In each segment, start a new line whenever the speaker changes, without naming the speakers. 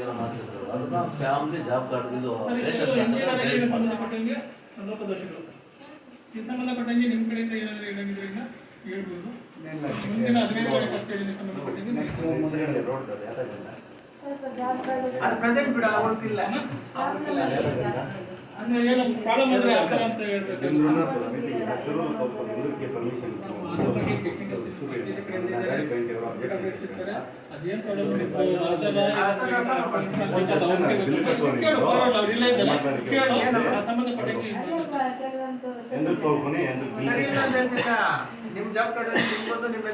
ಅದನ್ನ family job card ಇದು
ಸಂಬಂಧಪಟ್ಟಂಗೆ ಲೋಪದೋಷಗಳು ಈ ಸಂಬಂಧಪಟ್ಟಂಗೆ ನಿಮ್ಮ ಕಡೆಯಿಂದ ಏನಾದರೂ ಹೇಳಂಗಿದ್ರೆ ಈಗ ಹೇಳ್ಬೋದು. ಮುಂದಿನ 15 ಕಚೇರಿಗೆ ಸಂಬಂಧಪಟ್ಟಂಗೆ
ಅದು ಪ್ರೆಸೆಂಟ್ ಬಿಡ ಅವ್ರಿಗಿಲ್ಲ
ಅಂದ್ರೆ ಏನು ಪ್ರಾಬ್ಲಮ್ ಅಂದ್ರೆ ಆ ಥರ ಅಂತ ಹೇಳ್ಬೇಕು. ಅದೇನು ಪ್ರಾಬ್ಲಮ್ ಸಂಬಂಧಪಟ್ಟಂಗೆ
ನಿಮ್ ಜಾಬ್ ಕಾರ್ಡ್ ನಿಮ್ಗೊಂದು ನಿಮ್ಮ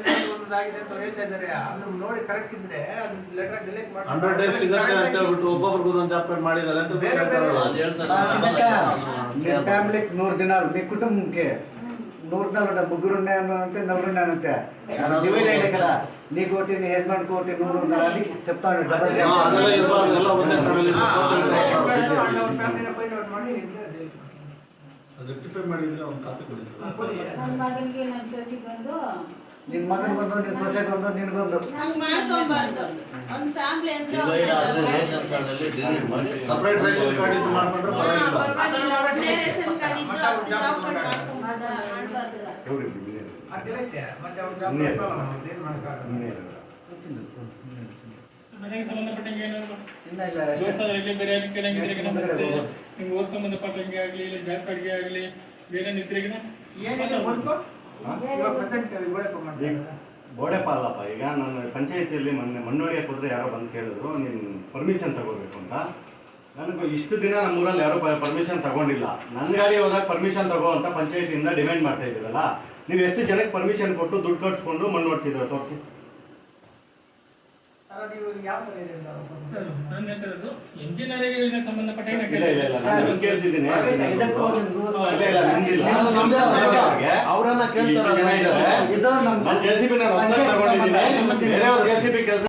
ಆಗಿದೆ ಅಂತ ಹೇಳ್ತಾ ಇದ್ದಾರೆ. ಅದನ್ನ ನೋಡಿ ಕರೆಕ್ಟ್ ಇದ್ರೆ ಅದು ಲೆಟರ್ ಡಿಲೀಟ್ ಮಾಡಿ
100 days ಸಿಗುತ್ತೆ ಅಂತ ಹೇಳ್ಬಿಟ್ಟು ಒಬ್ಬೊಬ್ರಿಗೆ ಒಂದೊಂದು ಜಾಬ್ ಕಾರ್ಡ್ ಮಾಡಿಲ್ಲ ಅಂತ
ఫ్యామిలీకి 100 దినాలు మీ కుటుంబంకి 100 దినాలు ముగ్గురు ఉన్నాయంటే నలుగురు ఉన్నాయంటే డివైడ్ అయ్యే కదా నీకోటి నీ హస్బెండ్ కోటి 100 ఉన్నారు అది చెప్తాను డబల్
ಅದೆಲ್ಲ ಇರಬಾರ್ದು ಎಲ್ಲ ಒಂದೇ ಕಾರ್ಡಲ್ಲಿ ರೆಕ್ಟಿಫೈ ಮಾಡಿದ್ರೆ ಒಂದು ಕಾಪಿ ಕೊಡಿ.
ನನ್ನ ಮಗನಿಗೆ ನನ್ನ ಸೊಸೆ ಬಂದು
ನಿನ್ನ ಮಗನಿಗೊಂದು ನಿನ್ನ ಸೊಸೆಗೊಂದು ನಿನಗೊಂದು
ಹಂಗೆ ಮಾಡ್ಕೊಬಾರ್ದು. ಒಂದು ಫ್ಯಾಮಿಲಿ ಅಂದ್ರೆ
ರೇಷನ್ ಕಾರ್ಡ್ ಅಲ್ಲಿ ಡಿಲೀಟ್ ಮಾಡಿ ಸಪರೇಟ್ ರೇಷನ್ ಕಾರ್ಡ್ ಇದು ಮಾಡ್ಕೊಂಡ್ರೆ
ಪರವಾಗಿಲ್ಲ. ಒಂದೇ ರೇಷನ್ ಕಾರ್ಡ್ ಇದ್ದು ಅದು ಜಾಬ್ ಕಾರ್ಡ್ ಮಾಡ್ಕೊಬಾರ್ದು.
ಮನೆಗೆ ಸಂಬಂಧಪಟ್ಟಂಗೆ ಏನಾದ್ರು
ಇಲ್ಲ ಇಲ್ಲ
ಬೇರೆ ಕೇಳಂಗಿದ್ರೆ ನಿಮ್ಗೆ ಓದ್ ಸಂಬಂಧಪಟ್ಟಂಗೆ ಆಗಲಿ ಇಲ್ಲ ಜಾಬ್ ಕಾರ್ಡ್ಗೆ ಆಗಲಿ ಬೇರೆ ನಿದ್ರೆಗಿನ
ಏನಿದೆ ವರ್ಕ್ ಇವಾಗ ಪ್ರೆಸೆಂಟ್
ಗೋಡೆಪ್ಪ ಅಲ್ಲಪ್ಪ. ಈಗ ನಾನು ಪಂಚಾಯತಿಯಲ್ಲಿ ಮಣ್ಣೊಡೆಯಕ್ಕೆ ಹೋದ್ರೆ ಯಾರೋ ಬಂದು ಕೇಳಿದ್ರು ನೀನು ಪರ್ಮಿಷನ್ ತಗೋಬೇಕು ಅಂತ. ನನಗೆ ಇಷ್ಟು ದಿನ ನಮ್ಮೂರಲ್ಲಿ ಯಾರೋ ಪರ್ಮಿಷನ್ ತಗೊಂಡಿಲ್ಲ. ನನ್ನ ಗಾಡಿ ಹೋದಾಗ ಪರ್ಮಿಷನ್ ತಗೋ ಅಂತ ಪಂಚಾಯತಿಯಿಂದ ಡಿಮ್ಯಾಂಡ್ ಮಾಡ್ತಾ ಇದ್ದೀರಲ್ಲ, ನೀವು ಎಷ್ಟು ಜನಕ್ಕೆ ಪರ್ಮಿಷನ್ ಕೊಟ್ಟು ದುಡ್ಡು ಕಟ್ಸ್ಕೊಂಡು ಮಣ್ಣು ಹೊಡ್ಸಿದ್ರು ತೋರಿಸಿ.
ನಾನು ಹೇಳ್ತಿರೋದು ಇಂಜಿನಿಯರಿಂಗ್ ಸಂಬಂಧಪಟ್ಟಂಗೆ
ಕೇಳ್ತಿದ್ದೀನಿ.
ಅವರನ್ನ ಕೇಳ್ತಾರೆ.
ನಾನು JCB ತಗೊಂಡಿದ್ದೀನಿ, ಬೇರೆ JCB ಕೆಲಸ